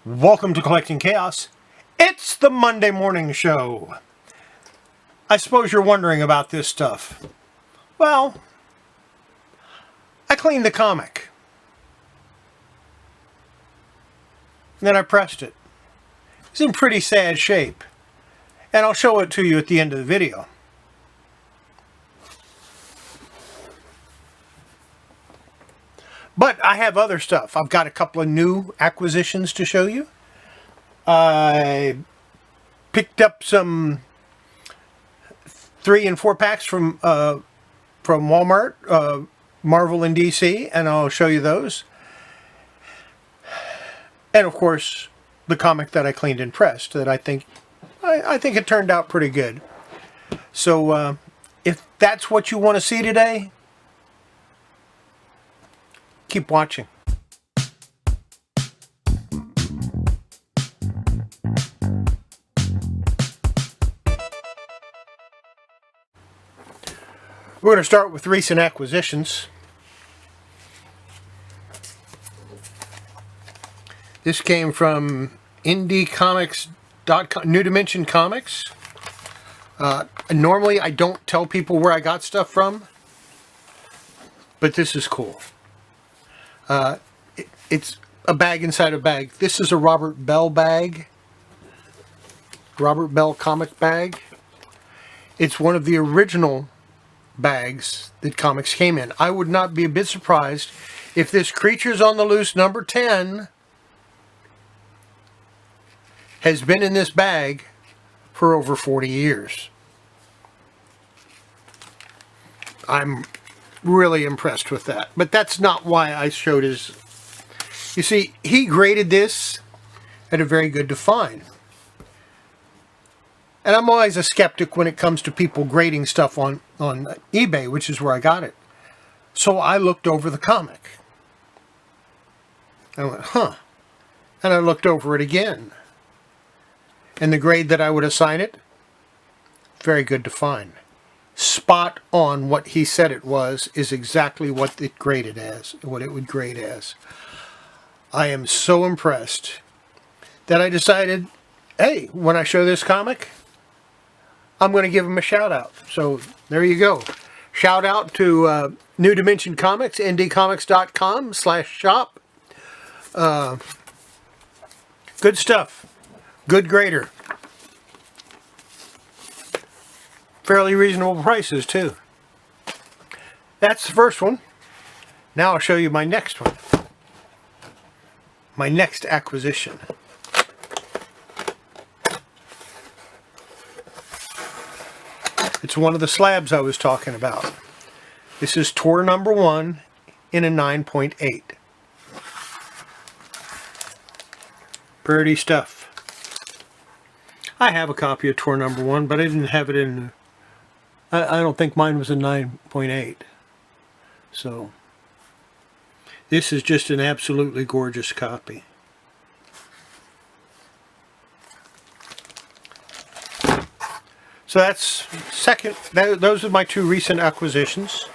Welcome to Collecting Chaos. It's the Monday morning show. I suppose you're wondering about this stuff. Well, I cleaned the comic. Then I pressed it. It's in pretty sad shape. And I'll show it to you at the end of the video. But I have other stuff. I've got a couple of new acquisitions to show you. I picked up some 3 and 4 packs from Walmart, Marvel and DC, and I'll show you those. And of course, the comic that I cleaned and pressed that I think it turned out pretty good. So if that's what you want to see today, keep watching. We're going to start with recent acquisitions. This came from indiecomics.com, New Dimension Comics. Normally I don't tell people where I got stuff from, but this is cool. It's a bag inside a bag. This is a Robert Bell bag. Robert Bell comic bag. It's one of the original bags that comics came in. I would not be a bit surprised if this Creatures on the Loose number 10 has been in this bag for over 40 years. I'm really impressed with that. But that's not why I showed his... You see, he graded this at a very good define. And I'm always a skeptic when it comes to people grading stuff on eBay, which is where I got it. So I looked over the comic. I went, huh. And I looked over it again. And the grade that I would assign it, very good define. Spot on what he said it was is exactly what it graded as, what it would grade as. I am so impressed that I decided, hey, when I show this comic, I'm going to give him a shout out. So there you go. Shout out to New Dimension Comics, indiecomics.com/shop. Good stuff. Good grader. Fairly reasonable prices too. That's the first one. Now I'll show you my next one. My next acquisition. It's one of the slabs I was talking about. This is tour number 1 in a 9.8. Pretty stuff. I have a copy of tour number 1, but I didn't have it in... I don't think mine was a 9.8. So, this is just an absolutely gorgeous copy. So that's second. Those are my 2 recent acquisitions.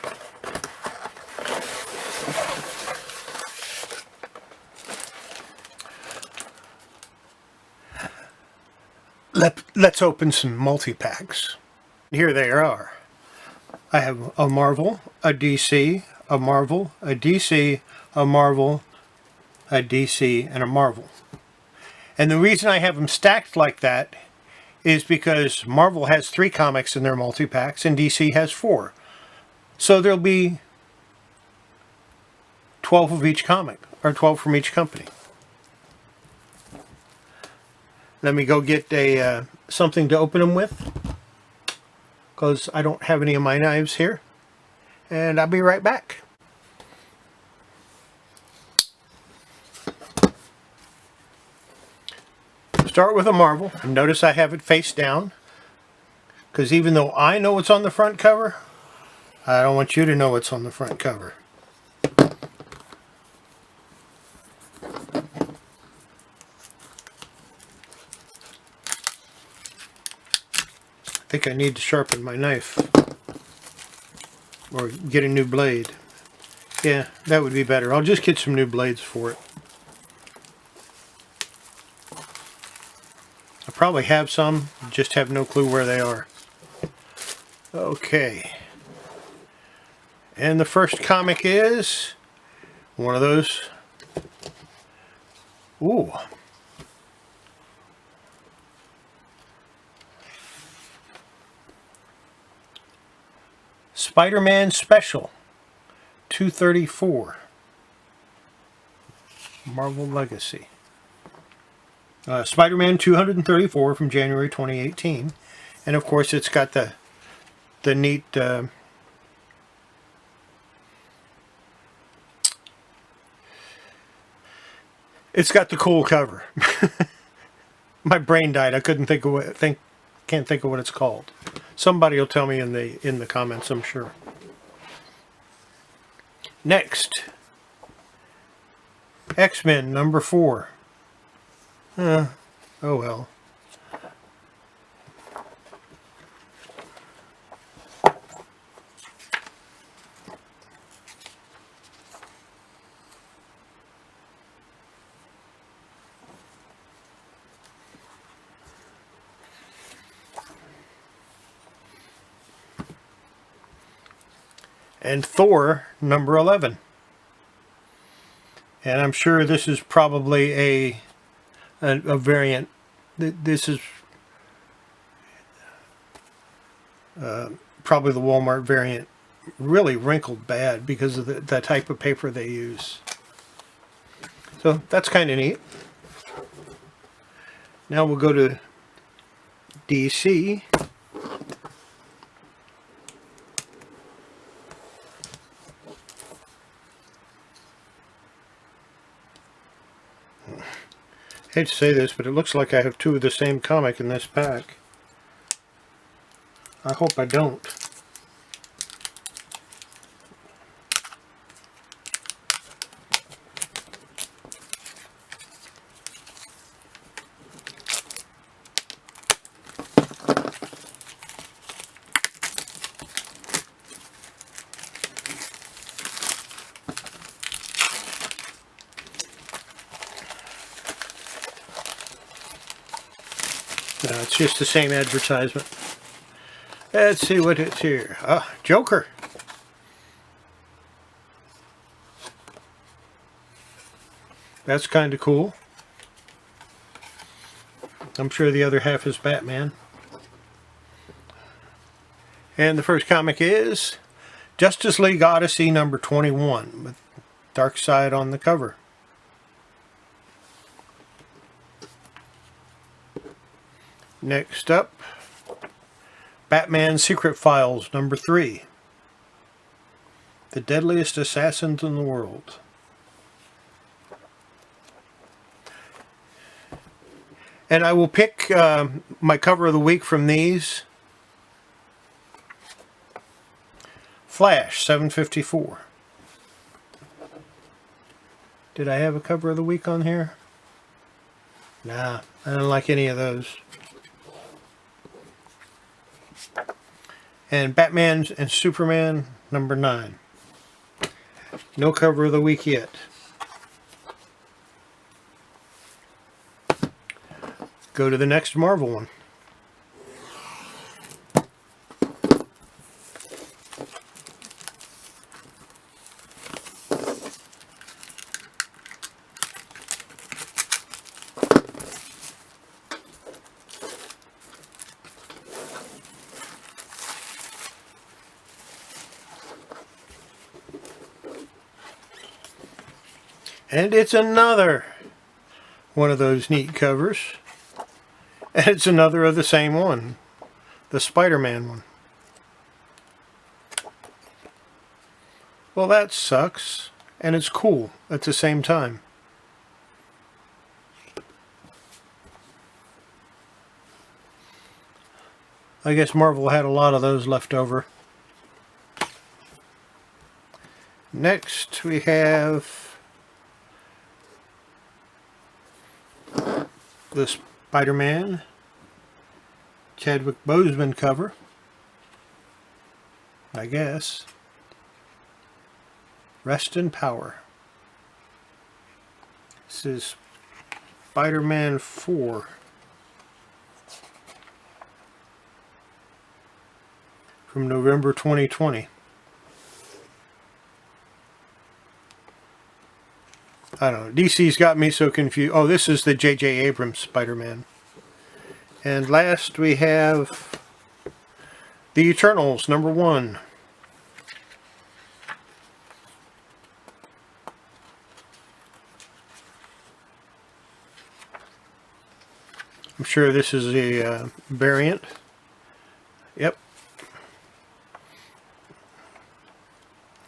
Let's open some multi-packs. Here they are. I have a Marvel, a DC, a Marvel, a DC, a Marvel, a DC, and a Marvel. And the reason I have them stacked like that is because Marvel has 3 comics in their multi-packs and DC has 4. So there'll be 12 of each comic, or 12 from each company. Let me go get a something to open them with, because I don't have any of my knives here. And I'll be right back. Start with a Marvel. And notice I have it face down, because even though I know what's on the front cover, I don't want you to know what's on the front cover. I think I need to sharpen my knife or get a new blade. Yeah, that would be better. I'll just get some new blades for it. I probably have some, just have no clue where they are. Okay. And the first comic is one of those. Ooh. Spider-Man Special 234. Marvel Legacy. Spider-Man 234 from January 2018. And of course it's got the neat it's got the cool cover. My brain died. I couldn't think of can't think of what it's called. Somebody will tell me in the comments, I'm sure. Next, X-Men number 4. Oh well. And Thor number 11. And I'm sure this is probably a variant. This is probably the Walmart variant. Really wrinkled bad because of the type of paper they use. So that's kind of neat. Now we'll go to DC. I hate to say this, but it looks like I have 2 of the same comic in this pack. I hope I don't. No, it's just the same advertisement. Let's see what it's here. Joker. That's kind of cool. I'm sure the other half is Batman. And the first comic is Justice League Odyssey number 21 with Darkseid on the cover. Next up, Batman Secret Files number 3. The Deadliest Assassins in the World. And I will pick my cover of the week from these. Flash 754. Did I have a cover of the week on here? Nah, I don't like any of those. And Batman and Superman number 9. No cover of the week yet. Go to the next Marvel one. And it's another one of those neat covers. And it's another of the same one. The Spider-Man one. Well, that sucks. And it's cool at the same time. I guess Marvel had a lot of those left over. Next we have the Spider-Man Chadwick Boseman cover, I guess. Rest in Power. This is Spider-Man 4. from November 2020. I don't know. DC's got me so confused. Oh, this is the J.J. Abrams Spider-Man. And last we have The Eternals, #1. I'm sure this is a variant. Yep.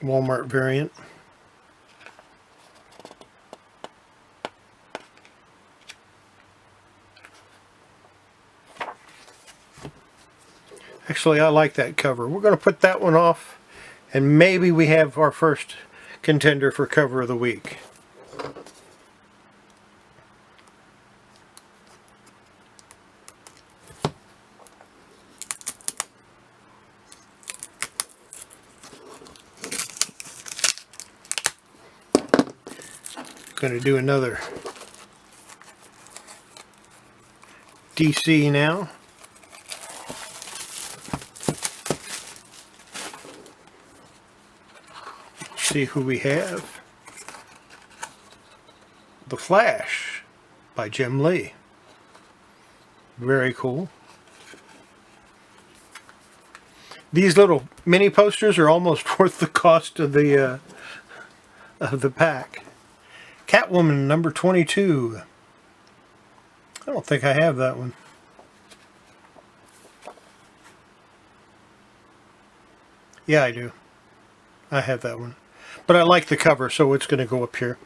Walmart variant. Actually, I like that cover. We're going to put that one off, and maybe we have our first contender for cover of the week. Going to do another DC now. See who we have. The Flash by Jim Lee. Very cool. These little mini posters are almost worth the cost of the pack. Catwoman #22. I don't think I have that one. Yeah, I do. I have that one. But I like the cover, so it's going to go up here.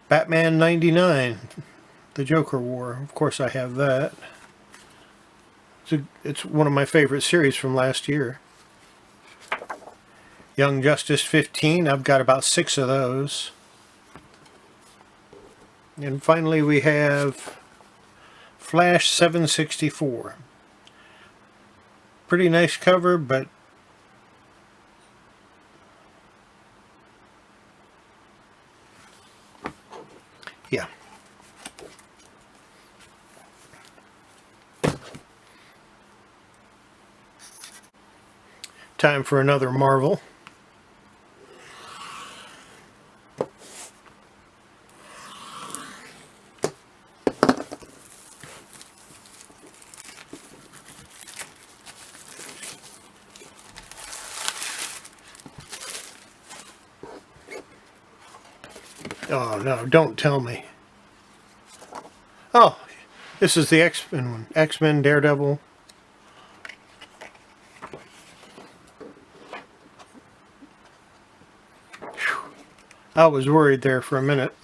Batman '99, the Joker War. Of course I have that. It's one of my favorite series from last year. Young Justice 15, I've got about 6 of those. And finally we have Flash 764. Pretty nice cover, but yeah. Time for another Marvel. Oh no, don't tell me. Oh, this is the X-Men one. X-Men, Daredevil. Whew. I was worried there for a minute.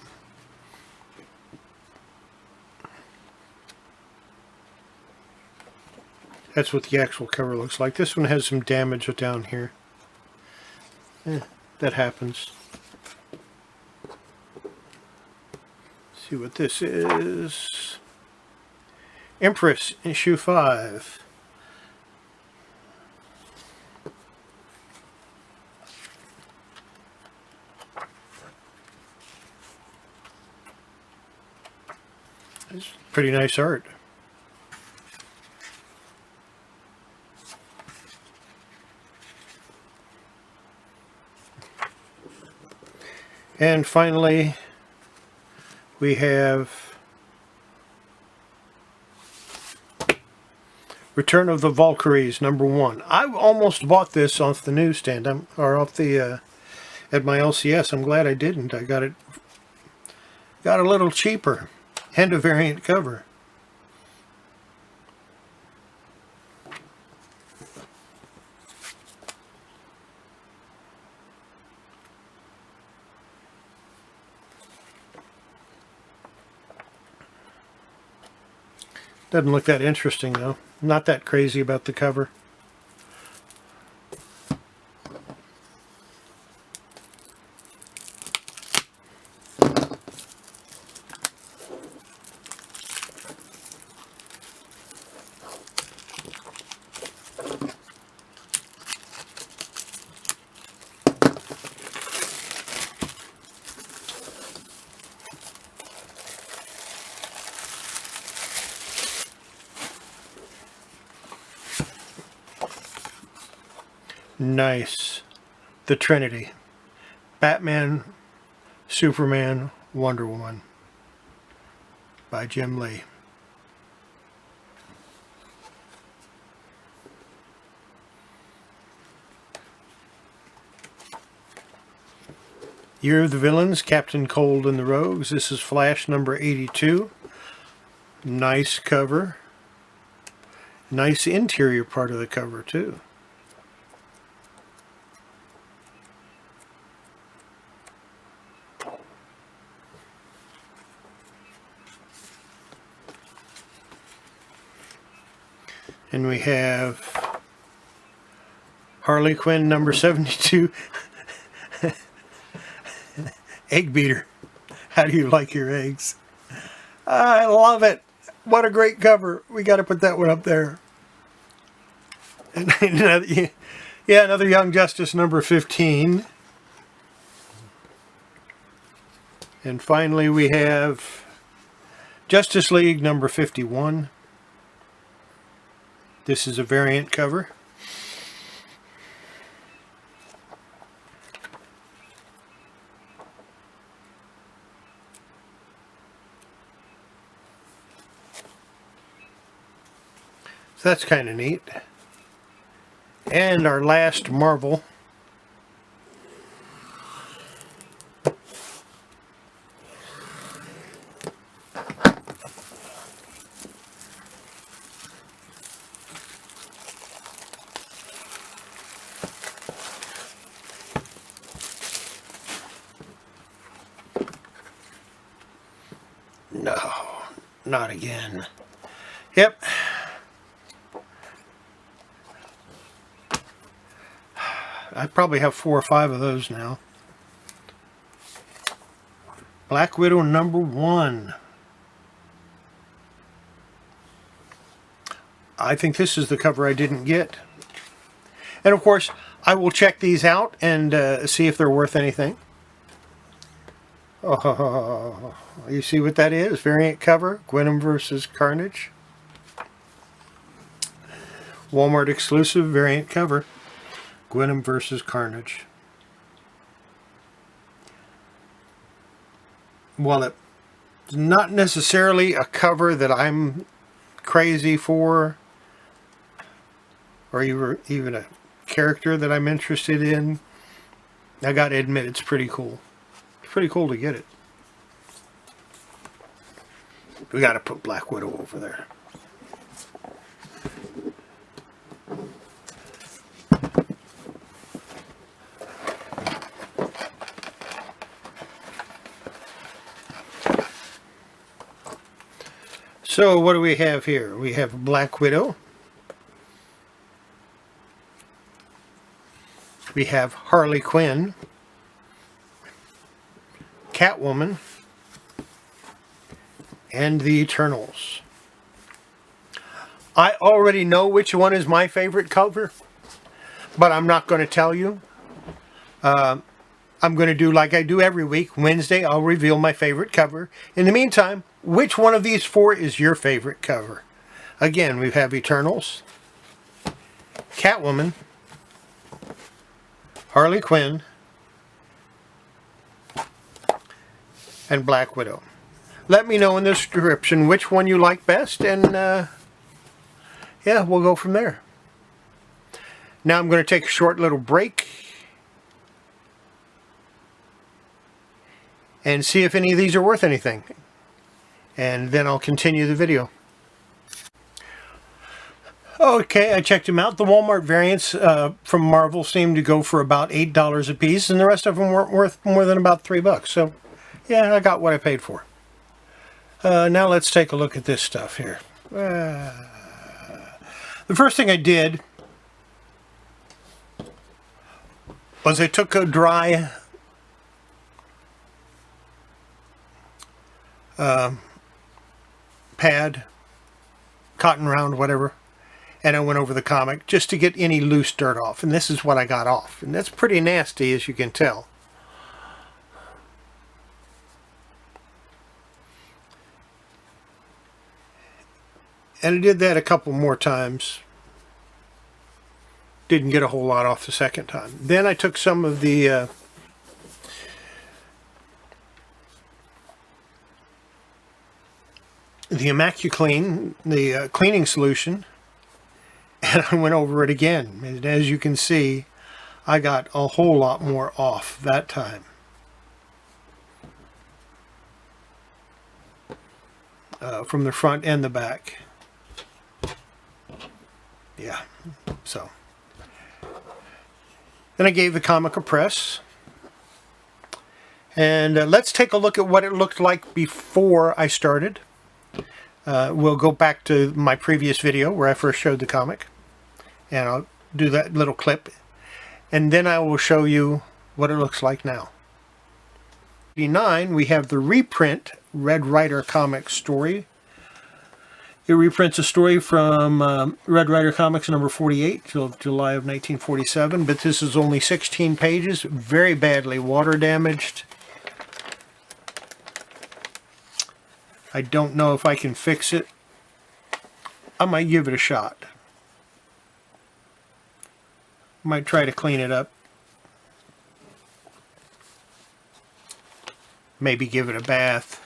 That's what the actual cover looks like. This one has some damage down here. That happens. See what this is. Empress, issue 5. It's pretty nice art. And finally, we have Return of the Valkyries #1. I almost bought this off the newsstand, or off the at my LCS. I'm glad I didn't. I got a little cheaper, and a variant cover. Doesn't look that interesting though. Not that crazy about the cover. Nice. The Trinity. Batman, Superman, Wonder Woman by Jim Lee. Year of the Villains, Captain Cold and the Rogues. This is Flash number 82. Nice cover. Nice interior part of the cover too. And we have Harley Quinn number 72. Egg beater. How do you like your eggs? I love it. What a great cover. We got to put that one up there. And another Young Justice number 15. And finally we have Justice League number 51. This is a variant cover. So that's kind of neat. And our last Marvel. No, not again. Yep. I probably have 4 or 5 of those now. Black Widow number 1. I think this is the cover I didn't get. And of course, I will check these out and see if they're worth anything. Oh, you see what that is? Variant cover, Gwenom versus Carnage. Walmart exclusive variant cover, Gwenom versus Carnage. Well, it's not necessarily a cover that I'm crazy for, or even a character that I'm interested in. I gotta admit, it's pretty cool. It's pretty cool to get it. We gotta put Black Widow over there. So what do we have here? We have Black Widow. We have Harley Quinn. Catwoman. And the Eternals. I already know which one is my favorite cover, but I'm not going to tell you. I'm going to do like I do every week. Wednesday, I'll reveal my favorite cover. In the meantime, which one of these 4 is your favorite cover? Again, we have Eternals, Catwoman, Harley Quinn, and Black Widow. Let me know in the description which one you like best, and yeah, we'll go from there. Now I'm going to take a short little break and see if any of these are worth anything. And then I'll continue the video. Okay, I checked them out. The Walmart variants from Marvel seem to go for about $8 a piece, and the rest of them weren't worth more than about $3. So, yeah, I got what I paid for. Now let's take a look at this stuff here. The first thing I did was I took a dry pad, cotton round, whatever, and I went over the comic just to get any loose dirt off, and this is what I got off, and that's pretty nasty, as you can tell. And I did that a couple more times. didn't get a whole lot off the second time. Then I took some of the AccuClean, the cleaning solution, and I went over it again. And as you can see, I got a whole lot more off that time. From the front and the back. Yeah, so. Then I gave the comic a press. And let's take a look at what it looked like before I started. We'll go back to my previous video where I first showed the comic. And I'll do that little clip. And then I will show you what it looks like now. 89, we have the reprint Red Rider comic story. It reprints a story from Red Rider Comics number 48 till July of 1947, but this is only 16 pages, very badly water damaged. I don't know if I can fix it. I might give it a shot. Might try to clean it up. Maybe give it a bath.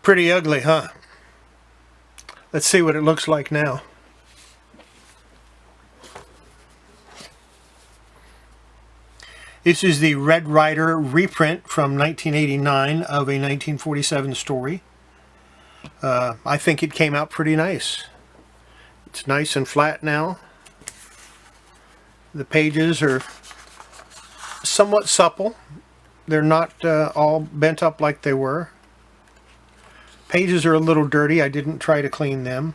Pretty ugly, huh? Let's see what it looks like now. This is the Red Rider reprint from 1989 of a 1947 story. I think it came out pretty nice. It's nice and flat now. The pages are somewhat supple. They're not all bent up like they were. Pages are a little dirty. I didn't try to clean them.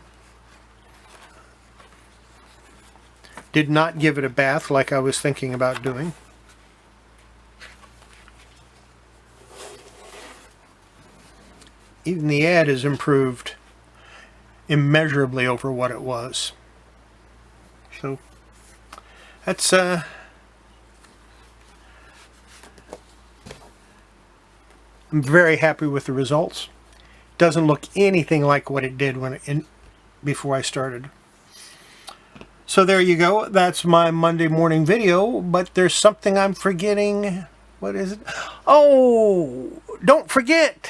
Did not give it a bath like I was thinking about doing. Even the ad is improved immeasurably over what it was. So that's I'm very happy with the results. Doesn't look anything like what it did before I started. So there you go. That's my Monday morning video, but there's something I'm forgetting. What is it? Oh, don't forget.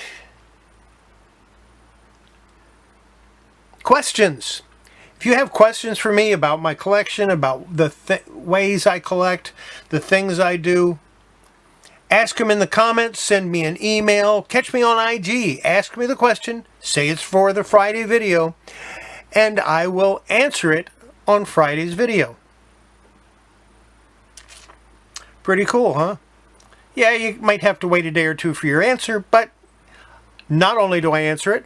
Questions. If you have questions for me about my collection, about the ways I collect, the things I do, ask them in the comments, send me an email, catch me on IG, ask me the question, say it's for the Friday video, and I will answer it on Friday's video. Pretty cool, huh? Yeah, you might have to wait a day or two for your answer, but not only do I answer it,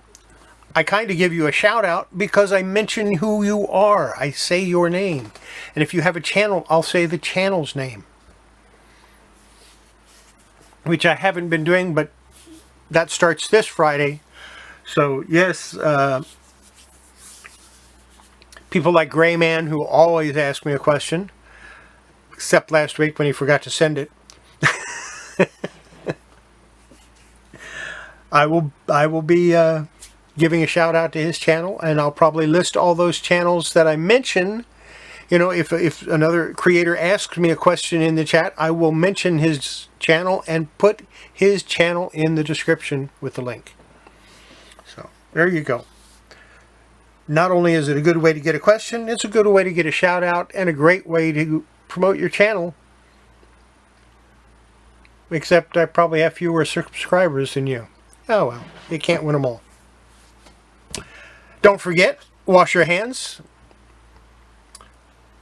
I kind of give you a shout out because I mention who you are. I say your name. And if you have a channel, I'll say the channel's name. Which I haven't been doing, but that starts this Friday. So yes, people like Gray Man, who always ask me a question, except last week when he forgot to send it. I will be giving a shout out to his channel, and I'll probably list all those channels that I mention. You know, if another creator asks me a question in the chat, I will mention his channel and put his channel in the description with the link. So there you go. Not only is it a good way to get a question, it's a good way to get a shout out and a great way to promote your channel. Except I probably have fewer subscribers than you. Oh well, you can't win them all. Don't forget, wash your hands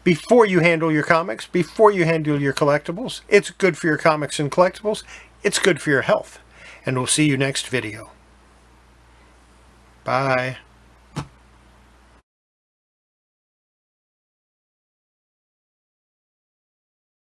before you handle your comics, before you handle your collectibles. It's good for your comics and collectibles. It's good for your health. And we'll see you next video. Bye.